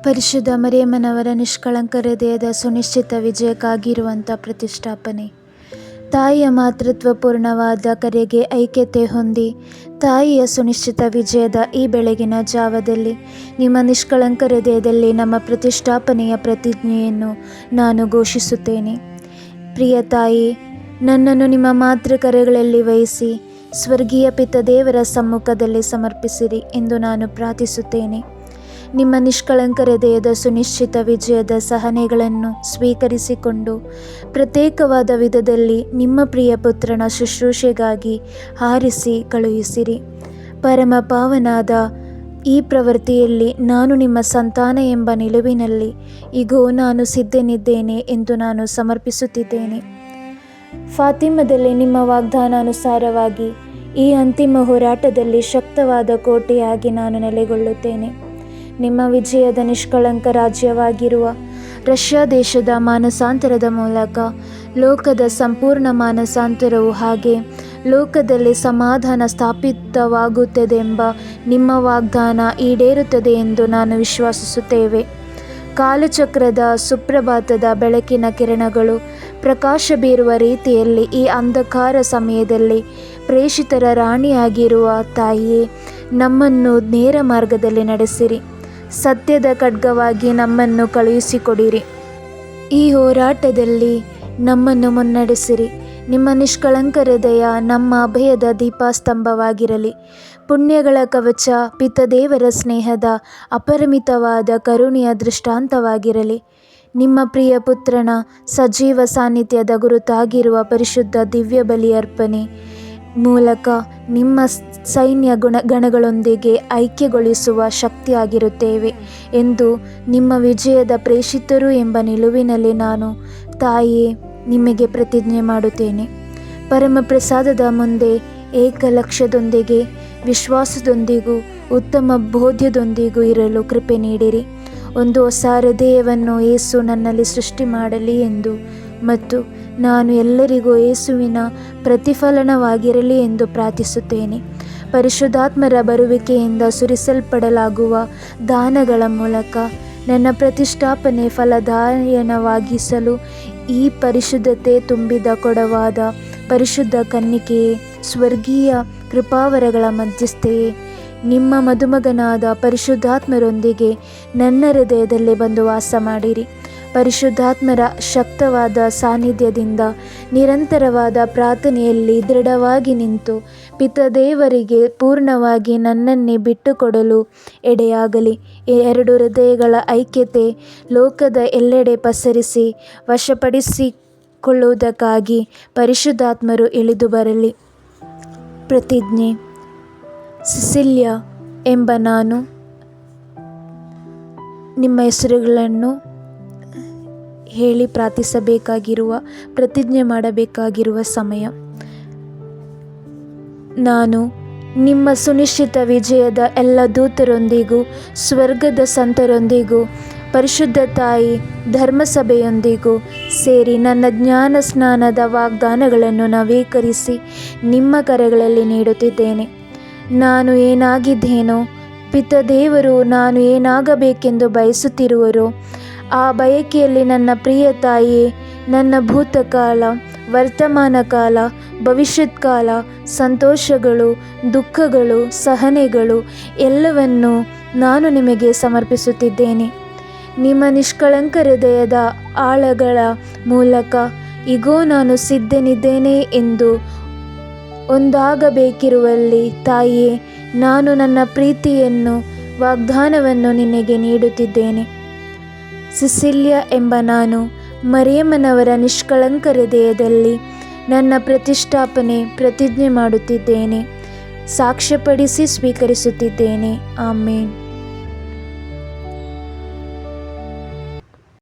ಪರಿಶುದ್ಧ ಮರಿಯಮ್ಮನವರ ನಿಷ್ಕಳಂಕ ಹೃದಯದ ಸುನಿಶ್ಚಿತ ವಿಜಯಕ್ಕಾಗಿರುವಂಥ ಪ್ರತಿಷ್ಠಾಪನೆ. ತಾಯಿಯ ಮಾತೃತ್ವಪೂರ್ಣವಾದ ಕರೆಗೆ ಐಕ್ಯತೆ ಹೊಂದಿ ತಾಯಿಯ ಸುನಿಶ್ಚಿತ ವಿಜಯದ ಈ ಬೆಳಗಿನ ಜಾವದಲ್ಲಿ ನಿಮ್ಮ ನಿಷ್ಕಳಂಕ ಹೃದಯದಲ್ಲಿ ನಮ್ಮ ಪ್ರತಿಷ್ಠಾಪನೆಯ ಪ್ರತಿಜ್ಞೆಯನ್ನು ನಾನು ಘೋಷಿಸುತ್ತೇನೆ. ಪ್ರಿಯ ತಾಯಿ, ನನ್ನನ್ನು ನಿಮ್ಮ ಮಾತೃಕರೆಗಳಲ್ಲಿ ವಹಿಸಿ ಸ್ವರ್ಗೀಯ ಪಿತ ದೇವರ ಸಮ್ಮುಖದಲ್ಲಿ ಸಮರ್ಪಿಸಿರಿ ಎಂದು ನಾನು ಪ್ರಾರ್ಥಿಸುತ್ತೇನೆ. ನಿಮ್ಮ ನಿಷ್ಕಳಂಕ ಹೃದಯದ ಸುನಿಶ್ಚಿತ ವಿಜಯದ ಸಹನೆಗಳನ್ನು ಸ್ವೀಕರಿಸಿಕೊಂಡು ಪ್ರತ್ಯೇಕವಾದ ವಿಧದಲ್ಲಿ ನಿಮ್ಮ ಪ್ರಿಯ ಪುತ್ರನ ಶುಶ್ರೂಷೆಗಾಗಿ ಹಾರಿಸಿ ಕಳುಹಿಸಿರಿ. ಪರಮ ಪಾವನಾದ ಈ ಪ್ರವೃತ್ತಿಯಲ್ಲಿ ನಾನು ನಿಮ್ಮ ಸಂತಾನ ಎಂಬ ನಿಲುವಿನಲ್ಲಿ ಇಗೋ ನಾನು ಸಿದ್ಧನಿದ್ದೇನೆ ಎಂದು ನಾನು ಸಮರ್ಪಿಸುತ್ತಿದ್ದೇನೆ. ಫಾತಿಮದಲ್ಲಿ ನಿಮ್ಮ ವಾಗ್ದಾನಾನುಸಾರವಾಗಿ ಈ ಅಂತಿಮ ಹೋರಾಟದಲ್ಲಿ ಶಕ್ತವಾದ ಕೋಟೆಯಾಗಿ ನಾನು ನೆಲೆಗೊಳ್ಳುತ್ತೇನೆ. ನಿಮ್ಮ ವಿಜಯದ ನಿಷ್ಕಳಂಕ ರಾಜ್ಯವಾಗಿರುವ ರಷ್ಯಾ ದೇಶದ ಮಾನಸಾಂತರದ ಮೂಲಕ ಲೋಕದ ಸಂಪೂರ್ಣ ಮಾನಸಾಂತರವು ಹಾಗೆ ಲೋಕದಲ್ಲಿ ಸಮಾಧಾನ ಸ್ಥಾಪಿತವಾಗುತ್ತದೆಂಬ ನಿಮ್ಮ ವಾಗ್ದಾನ ಈಡೇರುತ್ತದೆ ಎಂದು ನಾನು ವಿಶ್ವಾಸಿಸುತ್ತೇವೆ. ಕಾಲಚಕ್ರದ ಸುಪ್ರಭಾತದ ಬೆಳಕಿನ ಕಿರಣಗಳು ಪ್ರಕಾಶ ಬೀರುವ ರೀತಿಯಲ್ಲಿ ಈ ಅಂಧಕಾರ ಸಮಯದಲ್ಲಿ ಪ್ರೇಷಿತರ ರಾಣಿಯಾಗಿರುವ ತಾಯಿಯೇ, ನಮ್ಮನ್ನು ನೇರ ಮಾರ್ಗದಲ್ಲಿ ನಡೆಸಿರಿ. ಸತ್ಯದ ಖಡ್ಗವಾಗಿ ನಮ್ಮನ್ನು ಕಳುಹಿಸಿಕೊಡಿರಿ. ಈ ಹೋರಾಟದಲ್ಲಿ ನಮ್ಮನ್ನು ಮುನ್ನಡೆಸಿರಿ. ನಿಮ್ಮ ನಿಷ್ಕಳಂಕ ಹೃದಯ ನಮ್ಮ ಅಭಯದ ದೀಪಸ್ತಂಭವಾಗಿರಲಿ. ಪುಣ್ಯಗಳ ಕವಚ, ಪಿತದೇವರ ಸ್ನೇಹದ ಅಪರಿಮಿತವಾದ ಕರುಣೆಯ ದೃಷ್ಟಾಂತವಾಗಿರಲಿ. ನಿಮ್ಮ ಪ್ರಿಯ ಪುತ್ರನ ಸಜೀವ ಸಾನ್ನಿಧ್ಯದ ಗುರುತಾಗಿರುವ ಪರಿಶುದ್ಧ ದಿವ್ಯ ಬಲಿ ಅರ್ಪಣೆ ಮೂಲಕ ನಿಮ್ಮ ಸೈನ್ಯ ಗಣಗಳೊಂದಿಗೆ ಐಕ್ಯಗೊಳಿಸುವ ಶಕ್ತಿಯಾಗಿರುತ್ತೇವೆ ಎಂದು ನಿಮ್ಮ ವಿಜಯದ ಪ್ರೇಷಿತರು ಎಂಬ ನಿಲುವಿನಲ್ಲಿ ನಾನು ತಾಯಿಯೇ ನಿಮಗೆ ಪ್ರತಿಜ್ಞೆ ಮಾಡುತ್ತೇನೆ. ಪರಮ ಪ್ರಸಾದದ ಮುಂದೆ ಏಕಲಕ್ಷ್ಯದೊಂದಿಗೆ ವಿಶ್ವಾಸದೊಂದಿಗೂ ಉತ್ತಮ ಬೋಧ್ಯದೊಂದಿಗೂ ಇರಲು ಕೃಪೆ ನೀಡಿರಿ. ಒಂದು ಹೊಸ ಹೃದಯವನ್ನು ಯೇಸು ನನ್ನಲ್ಲಿ ಸೃಷ್ಟಿ ಮಾಡಲಿ ಎಂದು ಮತ್ತು ನಾನು ಎಲ್ಲರಿಗೂ ಯೇಸುವಿನ ಪ್ರತಿಫಲನವಾಗಿರಲಿ ಎಂದು ಪ್ರಾರ್ಥಿಸುತ್ತೇನೆ. ಪರಿಶುದ್ಧಾತ್ಮರ ಬರುವಿಕೆಯಿಂದ ಸುರಿಸಲ್ಪಡಲಾಗುವ ದಾನಗಳ ಮೂಲಕ ನನ್ನ ಪ್ರತಿಷ್ಠಾಪನೆ ಫಲದಾಯಕವಾಗಿಸಲು ಈ ಪರಿಶುದ್ಧತೆ ತುಂಬಿದ ಕೊಡವಾದ ಪರಿಶುದ್ಧ ಕನ್ನಿಕೆಯೇ, ಸ್ವರ್ಗೀಯ ಕೃಪಾವರಗಳ ಮಧ್ಯಸ್ಥೆಯೇ, ನಿಮ್ಮ ಮದುಮಗನಾದ ಪರಿಶುದ್ಧಾತ್ಮರೊಂದಿಗೆ ನನ್ನ ಹೃದಯದಲ್ಲಿ ಬಂದು ವಾಸ ಮಾಡಿರಿ. ಪರಿಶುದ್ಧಾತ್ಮರ ಶಕ್ತವಾದ ಸಾನ್ನಿಧ್ಯದಿಂದ ನಿರಂತರವಾದ ಪ್ರಾರ್ಥನೆಯಲ್ಲಿ ದೃಢವಾಗಿ ನಿಂತು ಪಿತದೇವರಿಗೆ ಪೂರ್ಣವಾಗಿ ನನ್ನನ್ನೇ ಬಿಟ್ಟುಕೊಡಲು ಎಡೆಯಾಗಲಿ. ಎರಡು ಹೃದಯಗಳ ಐಕ್ಯತೆ ಲೋಕದ ಎಲ್ಲೆಡೆ ಪಸರಿಸಿ ವಶಪಡಿಸಿಕೊಳ್ಳುವುದಕ್ಕಾಗಿ ಪರಿಶುದ್ಧಾತ್ಮರು ಇಳಿದು ಬರಲಿ. ಪ್ರತಿಜ್ಞೆ. ಸಿಸಿಲಿಯಾ ಎಂಬ ನಾನು ನಿಮ್ಮ ಹೆಸರುಗಳನ್ನು ಹೇಳಿ ಪ್ರಾರ್ಥಿಸಬೇಕಾಗಿರುವ, ಪ್ರತಿಜ್ಞೆ ಮಾಡಬೇಕಾಗಿರುವ ಸಮಯ. ನಾನು ನಿಮ್ಮ ಸುನಿಶ್ಚಿತ ವಿಜಯದ ಎಲ್ಲ ದೂತರೊಂದಿಗೂ ಸ್ವರ್ಗದ ಸಂತರೊಂದಿಗೂ ಪರಿಶುದ್ಧ ತಾಯಿ ಧರ್ಮಸಭೆಯೊಂದಿಗೂ ಸೇರಿ ನನ್ನ ಜ್ಞಾನ ಸ್ನಾನದ ವಾಗ್ದಾನಗಳನ್ನು ನವೀಕರಿಸಿ ನಿಮ್ಮ ಕರೆಗಳಲ್ಲಿ ನೀಡುತ್ತಿದ್ದೇನೆ. ನಾನು ಏನಾಗಿದ್ದೇನೋ, ಪಿತದೇವರು ನಾನು ಏನಾಗಬೇಕೆಂದು ಬಯಸುತ್ತಿರುವರೋ ಆ ಬಯಕೆಯಲ್ಲಿ ನನ್ನ ಪ್ರಿಯ ತಾಯಿಯೇ, ನನ್ನ ಭೂತಕಾಲ, ವರ್ತಮಾನ ಕಾಲ, ಭವಿಷ್ಯತ್ ಕಾಲ, ಸಂತೋಷಗಳು, ದುಃಖಗಳು, ಸಹನೆಗಳು ಎಲ್ಲವನ್ನೂ ನಾನು ನಿಮಗೆ ಸಮರ್ಪಿಸುತ್ತಿದ್ದೇನೆ. ನಿಮ್ಮ ನಿಷ್ಕಳಂಕ ಹೃದಯದ ಆಳಗಳ ಮೂಲಕ ಇಗೋ ನಾನು ಸಿದ್ಧನಿದ್ದೇನೆ ಎಂದು ಒಂದಾಗಬೇಕಿರುವಲ್ಲಿ ತಾಯಿಯೇ, ನಾನು ನನ್ನ ಪ್ರೀತಿಯನ್ನು ವಾಗ್ದಾನವನ್ನು ನಿನಗೆ ನೀಡುತ್ತಿದ್ದೇನೆ. ಸಿಸಿಲಿಯಾ ಎಂಬ ನಾನು ಮರಿಯಮ್ಮನವರ ನಿಷ್ಕಳಂಕ ಹೃದಯದಲ್ಲಿ ನನ್ನ ಪ್ರತಿಷ್ಠಾಪನೆ ಪ್ರತಿಜ್ಞೆ ಮಾಡುತ್ತಿದ್ದೇನೆ, ಸಾಕ್ಷ್ಯಪಡಿಸಿ ಸ್ವೀಕರಿಸುತ್ತಿದ್ದೇನೆ. ಆಮೇನ್.